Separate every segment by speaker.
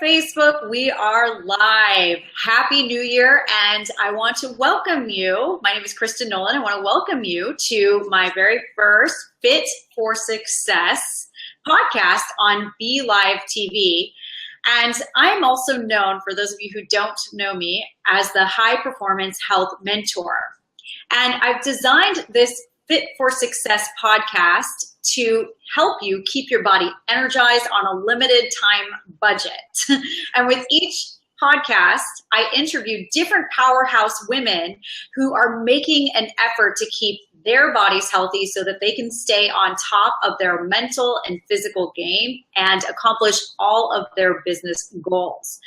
Speaker 1: Facebook, we are live. Happy New Year, and I want to welcome you. My name is Kristen Nolan. I want to welcome you to my very first Fit for Success podcast on Be Live TV. And I'm also known, for those of you who don't know me, as the High Performance Health Mentor. And I've designed this Fit for Success podcast to help you keep your body energized on a limited time budget. And with each podcast, I interview different powerhouse women who are making an effort to keep their bodies healthy so that they can stay on top of their mental and physical game and accomplish all of their business goals.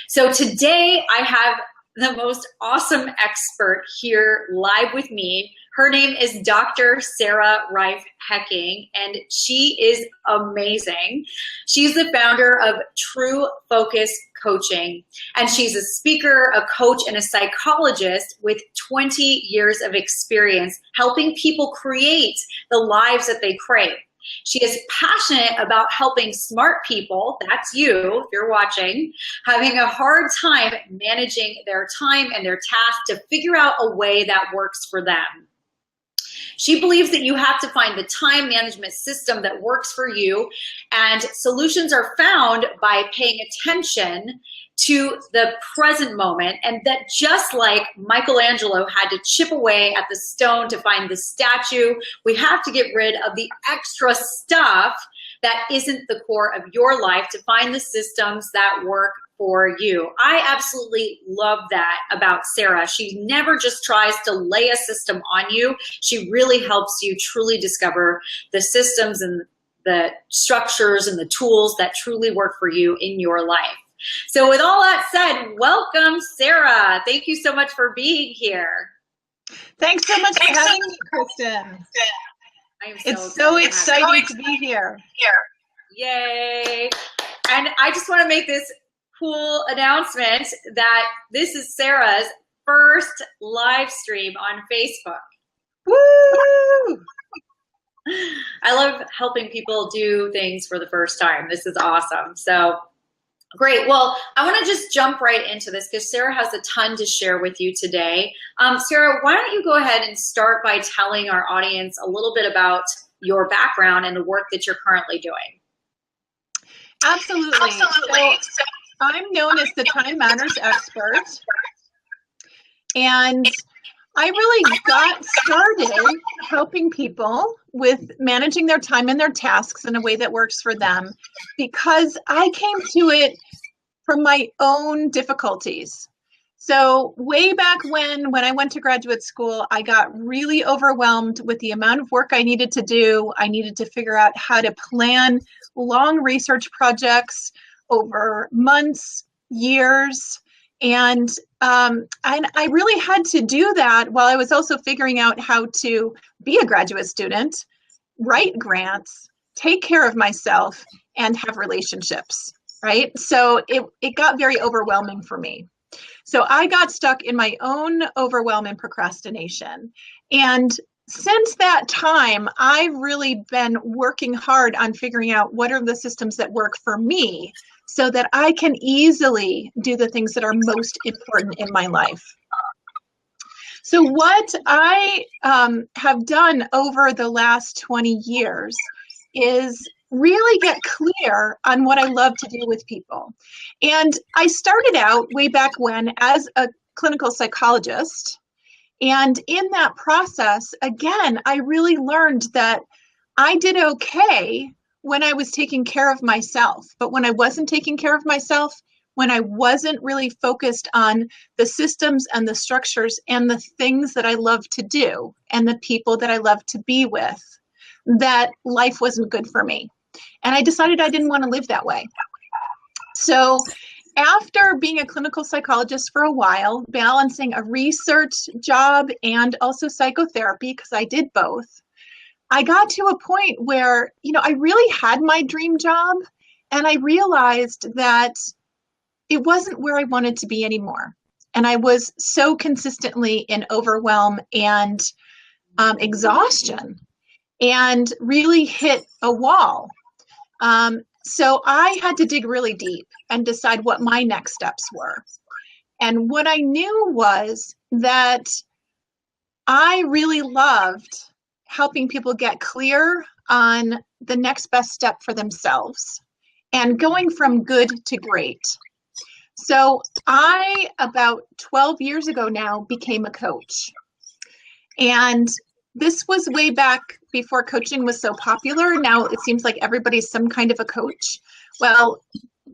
Speaker 1: So today I have the most awesome expert here live with me. Her name is Dr. Sarah Reiff-Hekking, and she is amazing. She's the founder of True Focus Coaching, and she's a speaker, a coach, and a psychologist with 20 years of experience helping people create the lives that they crave. She is passionate about helping smart people, that's you if you're watching, having a hard time managing their time and their tasks to figure out a way that works for them. She believes that you have to find the time management system that works for you, and solutions are found by paying attention to the present moment, and that just like Michelangelo had to chip away at the stone to find the statue, we have to get rid of the extra stuff that isn't the core of your life to find the systems that work for you. I absolutely love that about Sarah. She never just tries to lay a system on you. She really helps you truly discover the systems and the structures and the tools that truly work for you in your life. So with all that said, welcome, Sarah. Thank you so much for being here.
Speaker 2: Thanks so much for having me, Kristen. It's so exciting to be here.
Speaker 1: Yay. And I just want to make this cool announcement that this is Sarah's first live stream on Facebook.
Speaker 2: Woo!
Speaker 1: I love helping people do things for the first time. This is awesome. So great. Well, I want to just jump right into this because Sarah has a ton to share with you today. Sarah, why don't you go ahead and start by telling our audience a little bit about your background and the work that you're currently doing?
Speaker 2: Absolutely. So I'm known as the Time Matters expert, and I really got started helping people with managing their time and their tasks in a way that works for them because I came to it from my own difficulties. So way back when I went to graduate school, I got really overwhelmed with the amount of work I needed to do. I needed to figure out how to plan long research projects over months, years, and I really had to do that while I was also figuring out how to be a graduate student, write grants, take care of myself, and have relationships, right? So it got very overwhelming for me. So I got stuck in my own overwhelm and procrastination. And since that time, I've really been working hard on figuring out what are the systems that work for me so that I can easily do the things that are most important in my life. So what I have done over the last 20 years is really get clear on what I love to do with people. And I started out way back when as a clinical psychologist. And in that process, again, I really learned that I did okay when I was taking care of myself. But when I wasn't taking care of myself, when I wasn't really focused on the systems and the structures and the things that I love to do and the people that I love to be with, that life wasn't good for me. And I decided I didn't want to live that way. So after being a clinical psychologist for a while, balancing a research job and also psychotherapy, because I did both, I got to a point where, I really had my dream job, and I realized that it wasn't where I wanted to be anymore. And I was so consistently in overwhelm and exhaustion, and really hit a wall. So I had to dig really deep and decide what my next steps were. And what I knew was that I really loved helping people get clear on the next best step for themselves and going from good to great. So I, about 12 years ago now, became a coach. And this was way back before coaching was so popular. Now it seems like everybody's some kind of a coach. Well,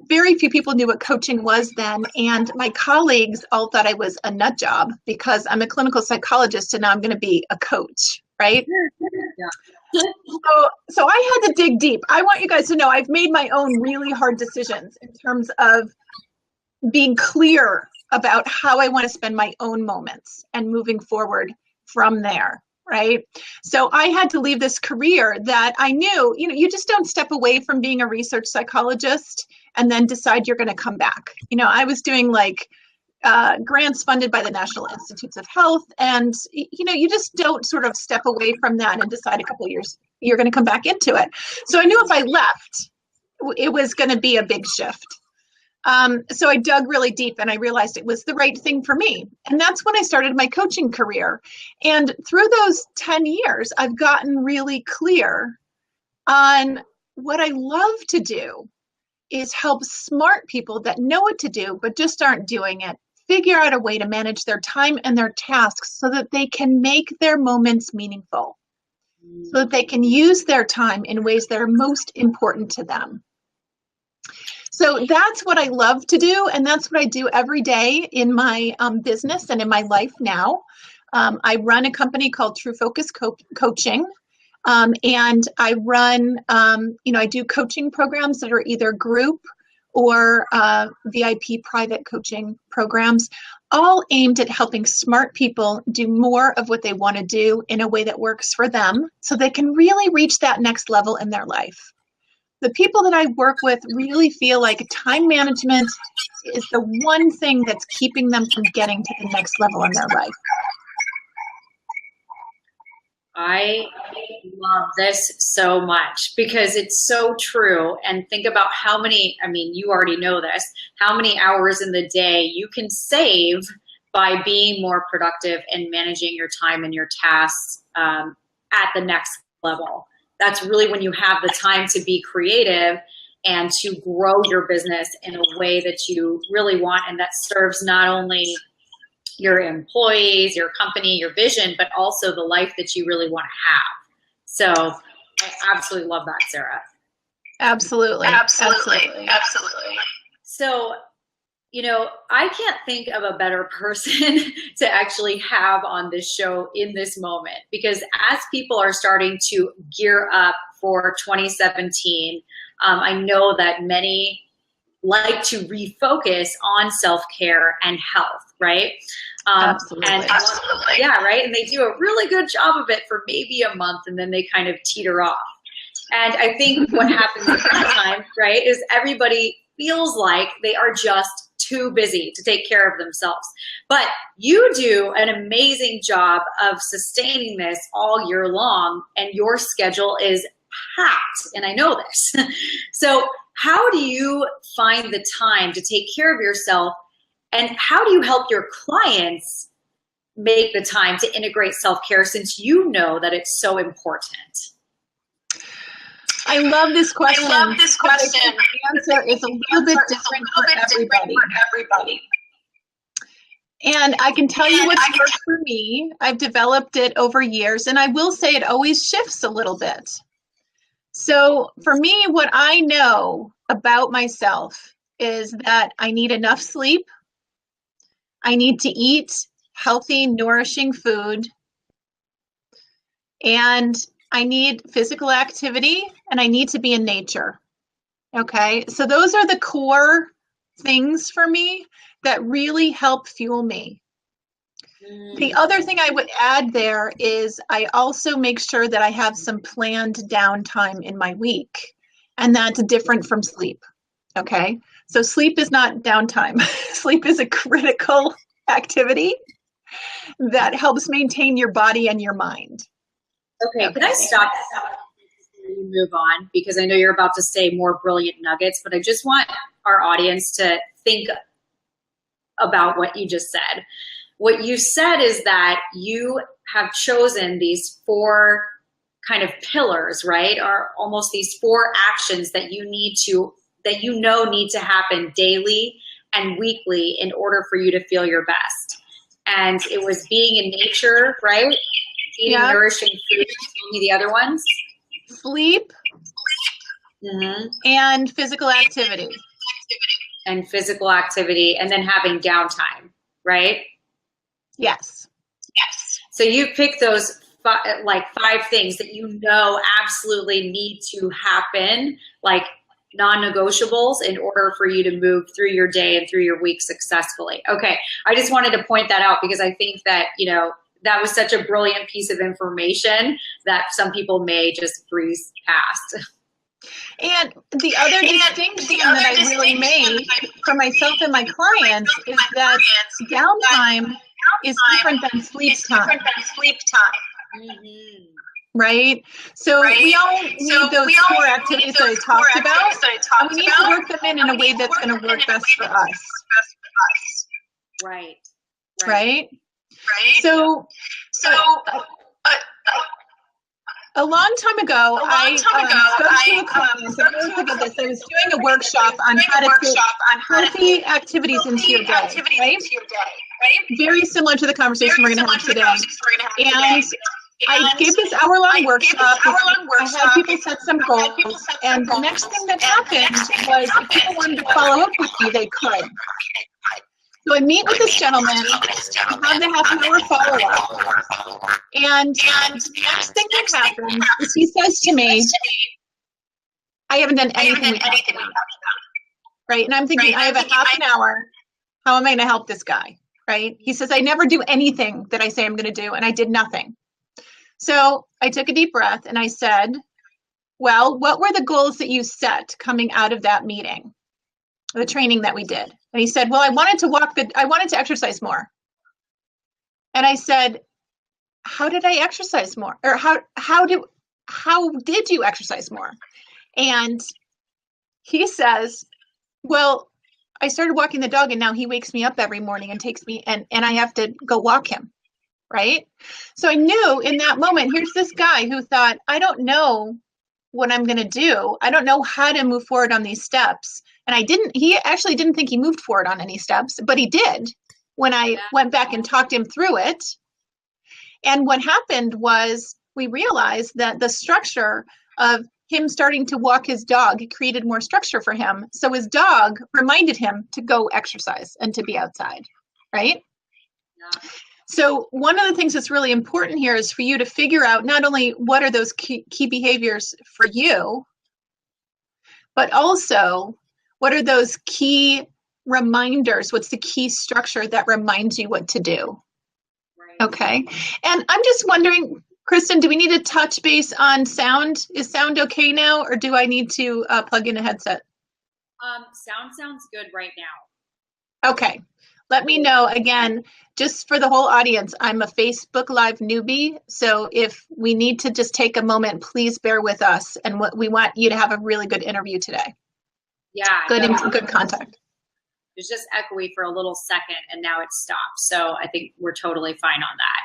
Speaker 2: very few people knew what coaching was then. And my colleagues all thought I was a nut job because I'm a clinical psychologist and now I'm going to be a coach, right? Yeah. So I had to dig deep. I want you guys to know I've made my own really hard decisions in terms of being clear about how I want to spend my own moments and moving forward from there. Right. So I had to leave this career that I knew, you just don't step away from being a research psychologist and then decide you're going to come back. I was doing like grants funded by the National Institutes of Health. And, you just don't sort of step away from that and decide a couple of years you're going to come back into it. So I knew if I left, it was going to be a big shift. So I dug really deep and I realized it was the right thing for me. And that's when I started my coaching career. And through those 10 years, I've gotten really clear on what I love to do is help smart people that know what to do, but just aren't doing it, figure out a way to manage their time and their tasks so that they can make their moments meaningful, so that they can use their time in ways that are most important to them. So that's what I love to do, and that's what I do every day in my business and in my life now. I run a company called True Focus Coaching, and I run, I do coaching programs that are either group or VIP private coaching programs, all aimed at helping smart people do more of what they want to do in a way that works for them so they can really reach that next level in their life. The people that I work with really feel like time management is the one thing that's keeping them from getting to the next level in their life.
Speaker 1: I love this so much because it's so true. And think about how many, you already know this, how many hours in the day you can save by being more productive and managing your time and your tasks at the next level. That's really when you have the time to be creative and to grow your business in a way that you really want and that serves not only your employees, your company, your vision, but also the life that you really want to have. So I absolutely love that, Sarah.
Speaker 2: Absolutely.
Speaker 1: So, I can't think of a better person to actually have on this show in this moment, because as people are starting to gear up for 2017, I know that many like to refocus on self-care and health, right?
Speaker 2: Absolutely.
Speaker 1: Yeah, right. And they do a really good job of it for maybe a month and then they kind of teeter off. And I think what happens at that time, right, is everybody feels like they are just too busy to take care of themselves. But you do an amazing job of sustaining this all year long, and your schedule is packed, and I know this. So how do you find the time to take care of yourself, and how do you help your clients make the time to integrate self-care, since you know that it's so important?
Speaker 2: I love this question. The answer is a little bit different for everybody. And I can tell you what's worked for me. I've developed it over years, and I will say it always shifts a little bit. So for me, what I know about myself is that I need enough sleep. I need to eat healthy, nourishing food. And I need physical activity, and I need to be in nature. Okay, so those are the core things for me that really help fuel me. The other thing I would add there is I also make sure that I have some planned downtime in my week, and that's different from sleep. Okay, so sleep is not downtime. Sleep is a critical activity that helps maintain your body and your mind.
Speaker 1: Okay, can I stop? you move on, because I know you're about to say more brilliant nuggets, but I just want our audience to think about what you just said. What you said is that you have chosen these 4 kind of pillars, right? Or almost these 4 actions that you need to happen daily and weekly in order for you to feel your best. And it was being in nature, right? Eating nourishing food. Tell me the other ones.
Speaker 2: Sleep and physical activity.
Speaker 1: And physical activity, and then having downtime, right?
Speaker 2: Yes.
Speaker 1: So you pick those 5 things that you know absolutely need to happen, like non-negotiables, in order for you to move through your day and through your week successfully. Okay, I just wanted to point that out because I think that, that was such a brilliant piece of information that some people may just breeze past.
Speaker 2: And the other distinction that I really made for myself and my clients is that downtime is different than sleep time. Right? So we all need those 4 activities that I talked about, and we need to work them in a way that's going to work best for us.
Speaker 1: Right.
Speaker 2: So a long time ago, I spoke to a client. I was doing a workshop on how to fit healthy activities into your day, right? Very similar to the conversation we're going to have today. And I gave this hour-long workshop. I had people set some goals. And the next thing that happened was if people wanted to follow up with me, they could. So I meet with this gentleman, have the half-an-hour follow-up, and the next thing that happens is he says to me, I haven't done anything we talked about. Right? And I'm thinking, I have a half an hour. How am I going to help this guy? Right? He says, I never do anything that I say I'm going to do, and I did nothing. So I took a deep breath, and I said, well, what were the goals that you set coming out of that meeting, the training that we did? And he said, well, I wanted to exercise more. And I said, how did I exercise more? Or how did you exercise more? And he says, well, I started walking the dog and now he wakes me up every morning and takes me and I have to go walk him. Right? So I knew in that moment, here's this guy who thought, I don't know what I'm going to do. I don't know how to move forward on these steps. And he actually didn't think he moved forward on any steps, but he did when I went back and talked him through it. And what happened was we realized that the structure of him starting to walk his dog created more structure for him. So his dog reminded him to go exercise and to be outside, right? Yeah. So one of the things that's really important here is for you to figure out not only what are those key behaviors for you, but also what are those key reminders? What's the key structure that reminds you what to do? Right. Okay. And I'm just wondering, Kristen, do we need to touch base on sound? Is sound okay now, or do I need to plug in a headset?
Speaker 1: Sound sounds good right now.
Speaker 2: Okay. Let me know. Again, just for the whole audience, I'm a Facebook Live newbie. So if we need to just take a moment, please bear with us. And we want you to have a really good interview today.
Speaker 1: Yeah.
Speaker 2: Good contact.
Speaker 1: It was just echoey for a little second and now it stopped. So I think we're totally fine on that.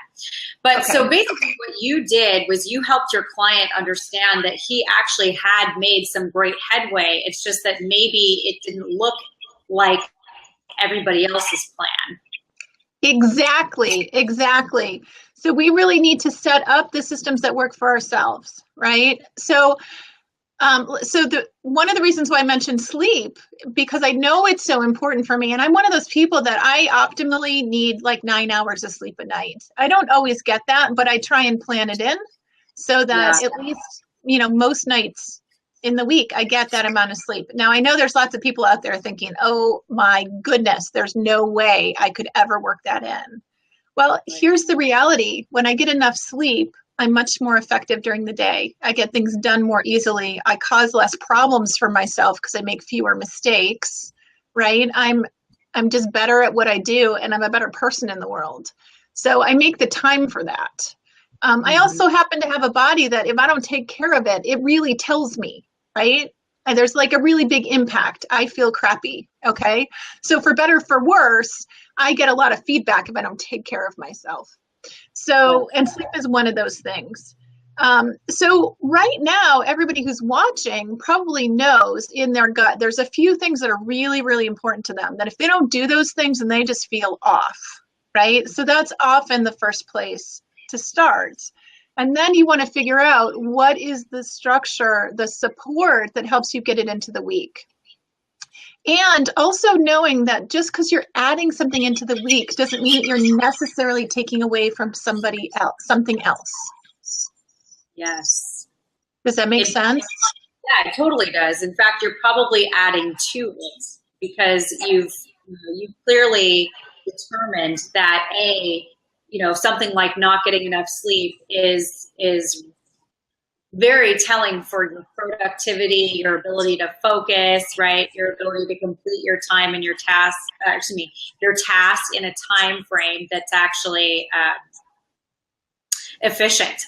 Speaker 1: But okay. So basically what you did was you helped your client understand that he actually had made some great headway. It's just that maybe it didn't look like everybody else's plan.
Speaker 2: Exactly. So we really need to set up the systems that work for ourselves, right? So one of the reasons why I mentioned sleep, because I know it's so important for me. And I'm one of those people that I optimally need like 9 hours of sleep a night. I don't always get that, but I try and plan it in so that at least, most nights in the week, I get that amount of sleep. Now, I know there's lots of people out there thinking, oh my goodness, there's no way I could ever work that in. Well, here's the reality. When I get enough sleep, I'm much more effective during the day. I get things done more easily. I cause less problems for myself because I make fewer mistakes, right? I'm just better at what I do and I'm a better person in the world. So I make the time for that. I also happen to have a body that if I don't take care of it, it really tells me, right? And there's like a really big impact. I feel crappy. Okay. So for better, for worse, I get a lot of feedback if I don't take care of myself. So, and sleep is one of those things. So right now, everybody who's watching probably knows in their gut, there's a few things that are really, really important to them, that if they don't do those things, then they just feel off, right? So that's often the first place to start. And then you want to figure out what is the structure, the support that helps you get it into the week. And also knowing that just because you're adding something into the week doesn't mean that you're necessarily taking away from somebody else, something else.
Speaker 1: Yes.
Speaker 2: Does that make sense?
Speaker 1: Yeah, it totally does. In fact, you're probably adding to it because you've clearly determined that something like not getting enough sleep is very telling for your productivity, your ability to focus, right? Your ability to complete your time and your task, your task in a time frame that's actually efficient,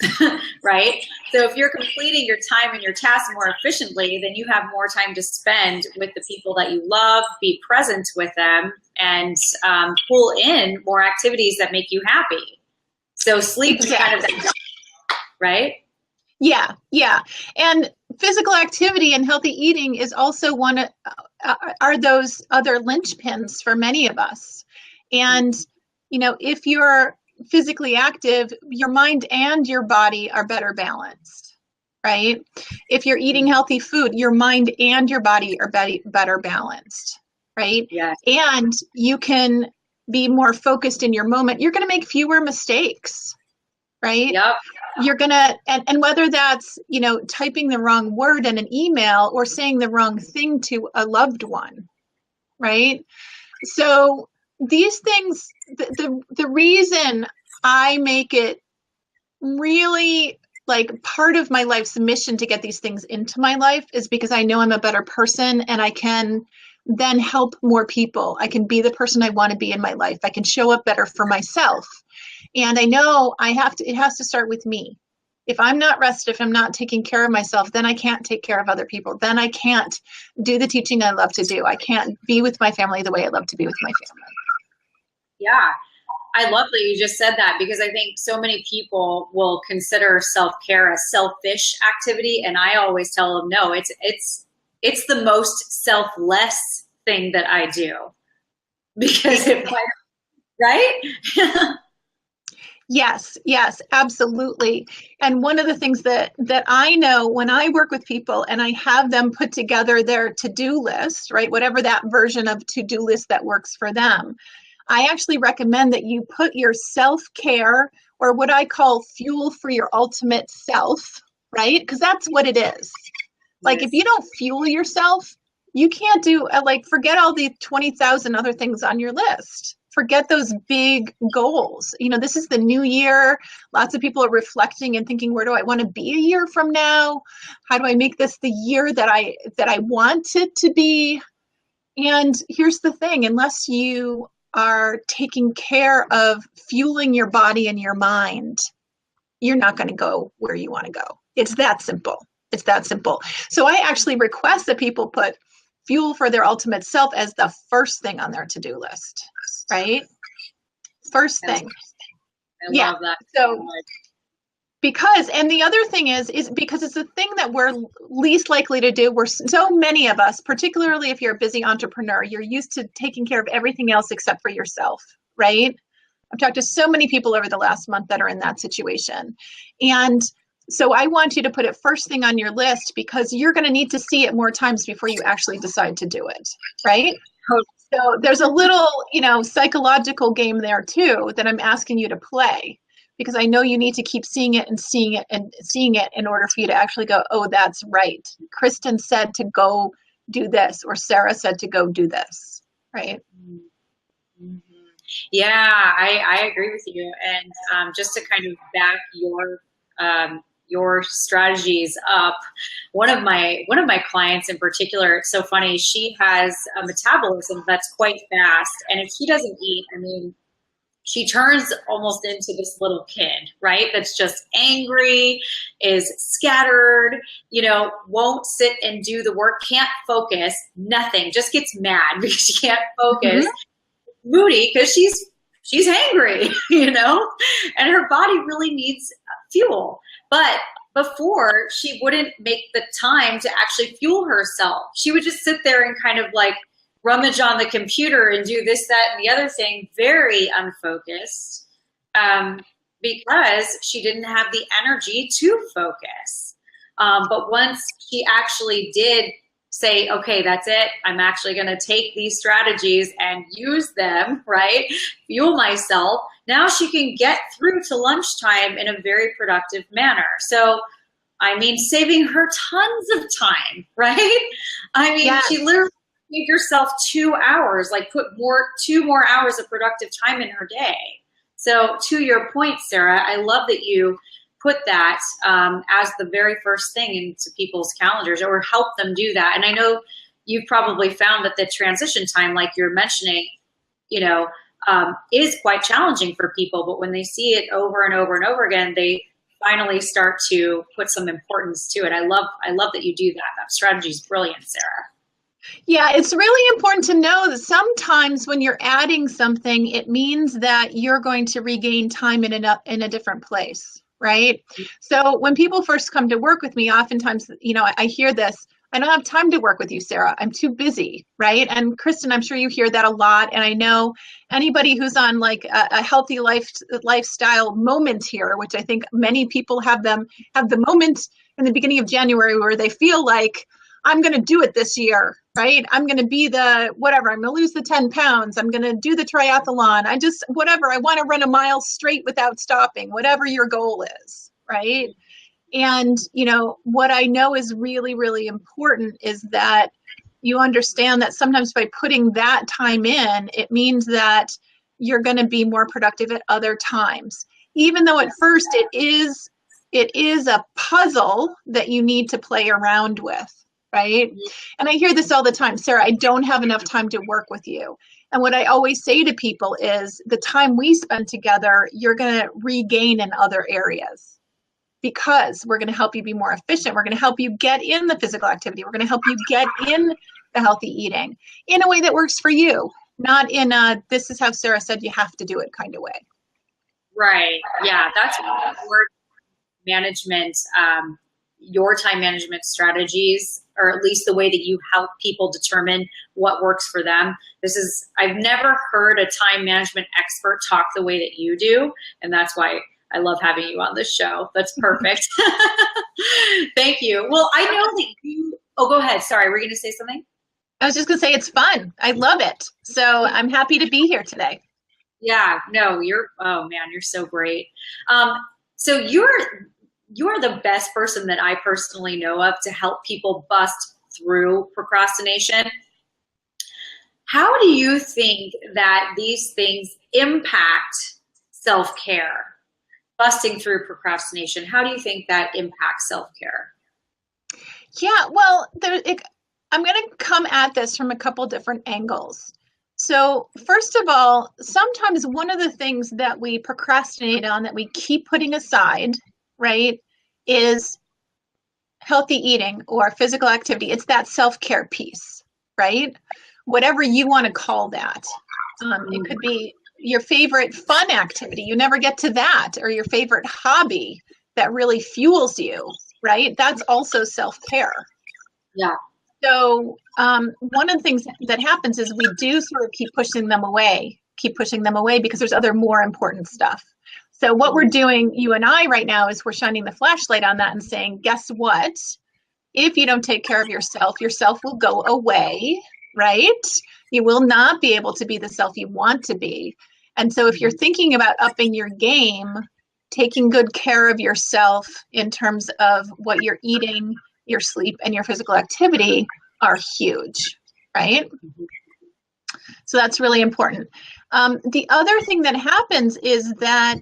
Speaker 1: right? So if you're completing your time and your tasks more efficiently, then you have more time to spend with the people that you love, be present with them, and pull in more activities that make you happy. So sleep is kind of that, right?
Speaker 2: Yeah, yeah. And physical activity and healthy eating is also are those other linchpins for many of us. And, if you're physically active, your mind and your body are better balanced, right? If you're eating healthy food, your mind and your body are better balanced, right?
Speaker 1: Yes.
Speaker 2: And you can be more focused in your moment. You're going to make fewer mistakes, right?
Speaker 1: Yep.
Speaker 2: You're going to, and whether that's, typing the wrong word in an email or saying the wrong thing to a loved one, right? So these things, the reason I make it really like part of my life's mission to get these things into my life is because I know I'm a better person and I can then help more people. I can be the person I want to be in my life. I can show up better for myself. And I know it has to start with me. If I'm not rested, if I'm not taking care of myself, then I can't take care of other people. Then I can't do the teaching I love to do. I can't be with my family the way I love to be with my family.
Speaker 1: Yeah. I love that you just said that because I think so many people will consider self-care a selfish activity. And I always tell them, no, it's the most selfless thing that I do because right?
Speaker 2: Yes, absolutely. And one of the things that I know when I work with people and I have them put together their to-do list, right, whatever that version of to-do list that works for them, I actually recommend that you put your self-care, or what I call fuel for your ultimate self, right? Because that's what it is. Like, if you don't fuel yourself, you can't do, forget all the 20,000 other things on your list. Forget those big goals. This is the new year. Lots of people are reflecting and thinking, where do I want to be a year from now? How do I make this the year that I want it to be? And here's the thing, unless you are taking care of fueling your body and your mind, you're not going to go where you want to go. It's that simple. So I actually request that people put fuel for their ultimate self as the first thing on their to-do list, right? First thing.
Speaker 1: I love that.
Speaker 2: So because, and the other thing is because it's the thing that we're least likely to do. We're so many of us, particularly if you're a busy entrepreneur, you're used to taking care of everything else except for yourself, right? I've talked to so many people over the last month that are in that situation. And so I want you to put it first thing on your list because you're going to need to see it more times before you actually decide to do it, right? So there's a little, psychological game there too that I'm asking you to play, because I know you need to keep seeing it and seeing it and seeing it in order for you to actually go, oh, that's right. Kristen said to go do this, or Sarah said to go do this, right?
Speaker 1: Mm-hmm. Yeah, I agree with you. And just to kind of back your strategies up, one of my clients in particular, it's so funny, she has a metabolism that's quite fast, and if she doesn't eat, she turns almost into this little kid, right? That's just angry, is scattered, won't sit and do the work, can't focus, nothing, just gets mad because she can't focus, moody because she's angry, and her body really needs fuel. But before, she wouldn't make the time to actually fuel herself. She would just sit there and kind of like rummage on the computer and do this, that, and the other thing, very unfocused, because she didn't have the energy to focus. But once she actually did say, okay, that's it, I'm actually going to take these strategies and use them, right? Fuel myself. Now she can get through to lunchtime in a very productive manner. So, saving her tons of time, right?
Speaker 2: Yes.
Speaker 1: She literally gave herself 2 hours, like put 2 more hours of productive time in her day. So to your point, Sarah, I love that you put that as the very first thing into people's calendars, or help them do that. And I know you've probably found that the transition time, like you're mentioning, is quite challenging for people, but when they see it over and over and over again, they finally start to put some importance to it. I love that you do that. That strategy is brilliant, Sarah.
Speaker 2: Yeah, it's really important to know that sometimes when you're adding something, it means that you're going to regain time in a different place, right? So when people first come to work with me, oftentimes, I hear this, I don't have time to work with you, Sarah. I'm too busy, right? And Kristen, I'm sure you hear that a lot. And I know anybody who's on like a healthy lifestyle moment here, which I think many people have the moment in the beginning of January where they feel like, I'm going to do it this year, right? I'm going to be I'm going to lose the 10 pounds. I'm going to do the triathlon. I want to run a mile straight without stopping, whatever your goal is, right? And, what I know is really, really important is that you understand that sometimes by putting that time in, it means that you're going to be more productive at other times. Even though at first it is a puzzle that you need to play around with. Right? And I hear this all the time, Sarah, I don't have enough time to work with you. And what I always say to people is the time we spend together, you're going to regain in other areas because we're going to help you be more efficient. We're going to help you get in the physical activity. We're going to help you get in the healthy eating in a way that works for you, not in this is how Sarah said you have to do it kind of way.
Speaker 1: Right. Yeah. That's word management, your time management strategies, or at least the way that you help people determine what works for them. I've never heard a time management expert talk the way that you do. And that's why I love having you on this show. That's perfect. Thank you. Well, I know that go ahead. Sorry, were you going to say something?
Speaker 2: I was just going to say it's fun. I love it. So I'm happy to be here today.
Speaker 1: Yeah, no, you're so great. So you're the best person that I personally know of to help people bust through procrastination. How do you think that these things impact self-care? Busting through procrastination, how do you think that impacts self-care?
Speaker 2: Yeah, well, I'm going to come at this from a couple different angles. So first of all, sometimes one of the things that we procrastinate on, that we keep putting aside, right, is healthy eating or physical activity. It's that self-care piece, right? Whatever you want to call that. It could be your favorite fun activity. You never get to that, or your favorite hobby that really fuels you, right? That's also self-care.
Speaker 1: Yeah.
Speaker 2: So one of the things that happens is we do sort of keep pushing them away because there's other more important stuff. So what we're doing, you and I right now, is we're shining the flashlight on that and saying, guess what? If you don't take care of yourself will go away, right? You will not be able to be the self you want to be. And so if you're thinking about upping your game, taking good care of yourself in terms of what you're eating, your sleep, and your physical activity are huge, right? So that's really important. The other thing that happens is that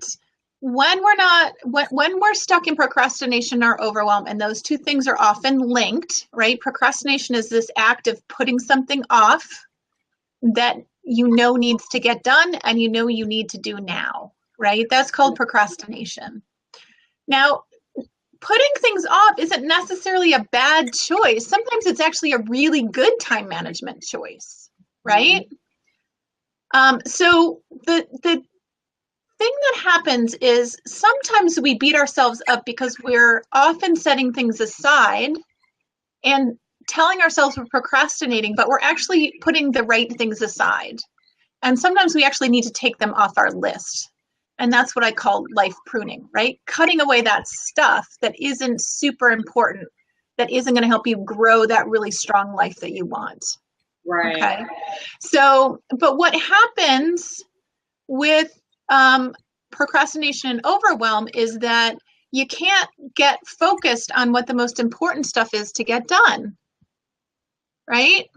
Speaker 2: when we're stuck in procrastination or overwhelm, and those two things are often linked, right? Procrastination is this act of putting something off that you know needs to get done and you know you need to do now, right? That's called procrastination. Now, putting things off isn't necessarily a bad choice. Sometimes it's actually a really good time management choice, right? So the thing that happens is sometimes we beat ourselves up because we're often setting things aside and telling ourselves we're procrastinating, but we're actually putting the right things aside. And sometimes we actually need to take them off our list. And that's what I call life pruning, right? Cutting away that stuff that isn't super important, that isn't going to help you grow that really strong life that you want.
Speaker 1: Right.
Speaker 2: Okay. So, but what happens with procrastination and overwhelm is that you can't get focused on what the most important stuff is to get done, right?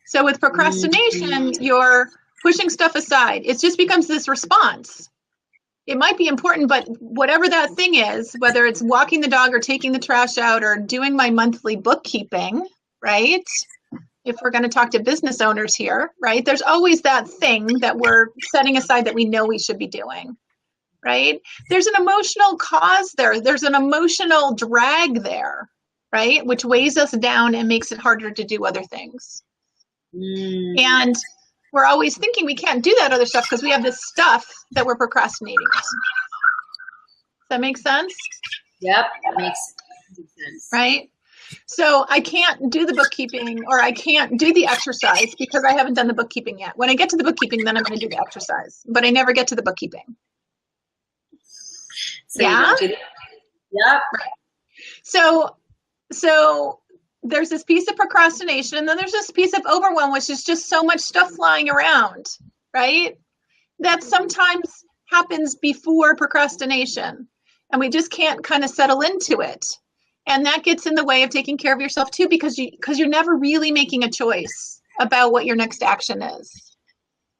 Speaker 2: So with procrastination, you're pushing stuff aside. It just becomes this response. It might be important, but whatever that thing is, whether it's walking the dog or taking the trash out or doing my monthly bookkeeping, right? If we're going to talk to business owners here, right? There's always that thing that we're setting aside that we know we should be doing, right? There's an emotional cause there. There's an emotional drag there, right? Which weighs us down and makes it harder to do other things. And we're always thinking we can't do that other stuff because we have this stuff that we're procrastinating on. Does that make sense?
Speaker 1: Yep, that makes sense.
Speaker 2: Right? So I can't do the bookkeeping or I can't do the exercise because I haven't done the bookkeeping yet. When I get to the bookkeeping, then I'm going to do the exercise, but I never get to the bookkeeping.
Speaker 1: So
Speaker 2: yeah.
Speaker 1: Yep.
Speaker 2: Right. So there's this piece of procrastination and then there's this piece of overwhelm, which is just so much stuff flying around, right? That sometimes happens before procrastination and we just can't kind of settle into it. And that gets in the way of taking care of yourself too, because you're never really making a choice about what your next action is.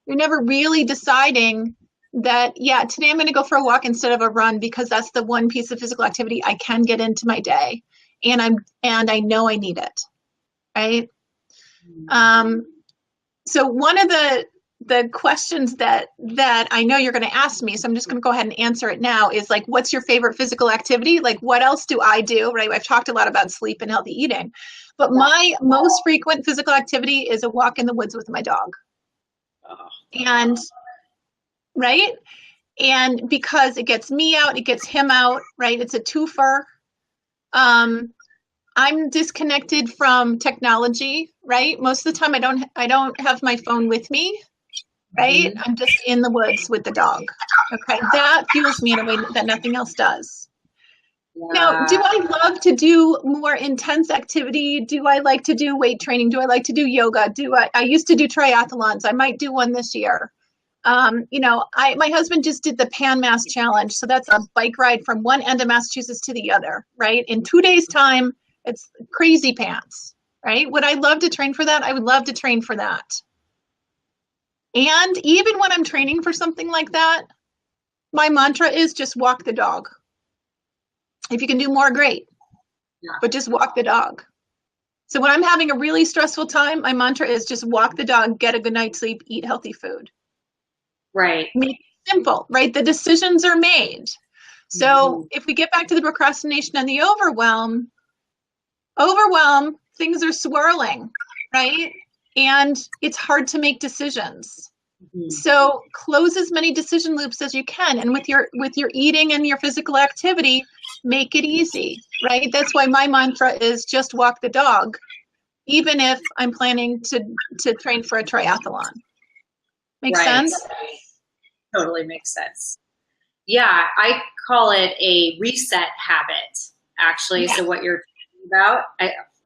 Speaker 2: You're never really deciding that, yeah, today I'm going to go for a walk instead of a run because that's the one piece of physical activity I can get into my day. And I know I need it, right? So one of the questions that I know you're going to ask me, so I'm just going to go ahead and answer it now, is like, what's your favorite physical activity? Like, what else do I do, right? I've talked a lot about sleep and healthy eating, but my most frequent physical activity is a walk in the woods with my dog. And, right? And because it gets me out, it gets him out, right? It's a twofer. I'm disconnected from technology, right? Most of the time I don't have my phone with me, right? I'm just in the woods with the dog. Okay. That fuels me in a way that nothing else does. Yeah. Now, do I love to do more intense activity? Do I like to do weight training? Do I like to do yoga? I used to do triathlons. I might do one this year. My husband just did the Pan Mass Challenge. So that's a bike ride from one end of Massachusetts to the other, right? In 2 days' time, it's crazy pants, right? Would I love to train for that? I would love to train for that. And even when I'm training for something like that, my mantra is just walk the dog. If you can do more, great. Yeah. But just walk the dog. So when I'm having a really stressful time, my mantra is just walk the dog, get a good night's sleep, eat healthy food. Right. Make it simple, right? The decisions are made. So if we get back to the procrastination and the overwhelm, things are swirling, right? And it's hard to make decisions. So close as many decision loops as you can. And with your eating and your physical activity, make it easy, right? That's why my mantra is just walk the dog, even if I'm planning to train for a triathlon. Make sense?
Speaker 1: Totally makes sense. Yeah, I call it a reset habit, actually. Yeah. So what you're talking about,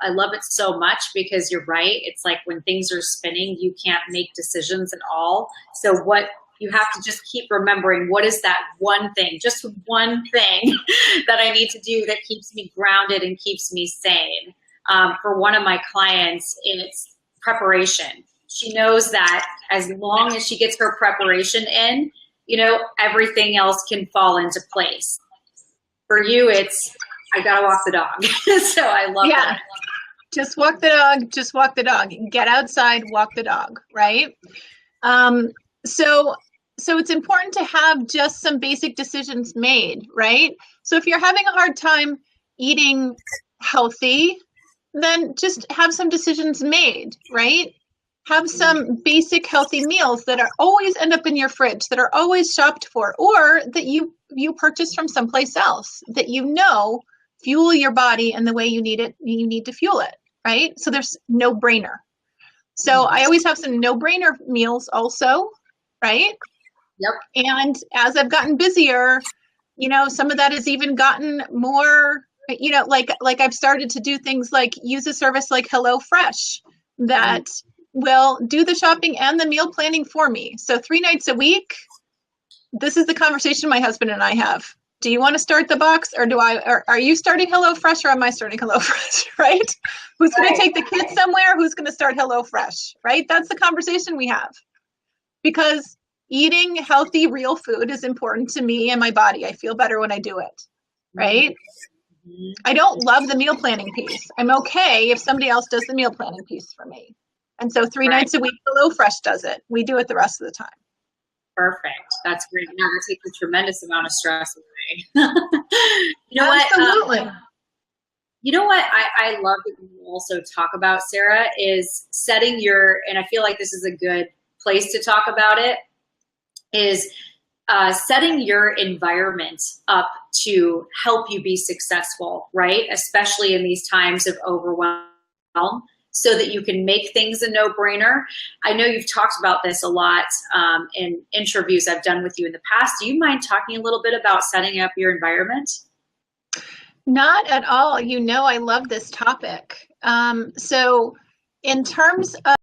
Speaker 1: I love it so much because you're right. It's like when things are spinning, you can't make decisions at all. So what you have to just keep remembering, what is that one thing, just one thing that I need to do that keeps me grounded and keeps me sane. For one of my clients, it's preparation. She knows that as long as she gets her preparation in, everything else can fall into place. For you, it's, I gotta walk the dog. So I love that.
Speaker 2: Just walk the dog, just walk the dog. Get outside, walk the dog, right? So it's important to have just some basic decisions made, right? So if you're having a hard time eating healthy, then just have some decisions made, right? Have some basic healthy meals that are always end up in your fridge, that are always shopped for, or that you purchase from someplace else that fuel your body and the way you need to fuel it, right? So there's no brainer. So I always have some no brainer meals also, right?
Speaker 1: Yep.
Speaker 2: And as I've gotten busier, some of that has even gotten more, like I've started to do things like use a service like HelloFresh that will do the shopping and the meal planning for me. So 3 nights a week, this is the conversation my husband and I have. Do you want to start the box, or are you starting HelloFresh, or am I starting HelloFresh, right? Who's going to take the kids somewhere? Who's going to start HelloFresh, right? That's the conversation we have. Because eating healthy, real food is important to me and my body. I feel better when I do it, right? I don't love the meal planning piece. I'm okay if somebody else does the meal planning piece for me. And so 3 nights a week, HelloFresh does it. We do it the rest of the time.
Speaker 1: Perfect. That's great. Now that takes a tremendous amount of stress away.
Speaker 2: Absolutely.
Speaker 1: You know what I love that you also talk about, Sarah, is setting and I feel like this is a good place to talk about it, is setting your environment up to help you be successful, right? Especially in these times of overwhelm, so that you can make things a no-brainer. I know you've talked about this a lot in interviews I've done with you in the past. Do you mind talking a little bit about setting up your environment?
Speaker 2: Not at all. I love this topic. So in terms of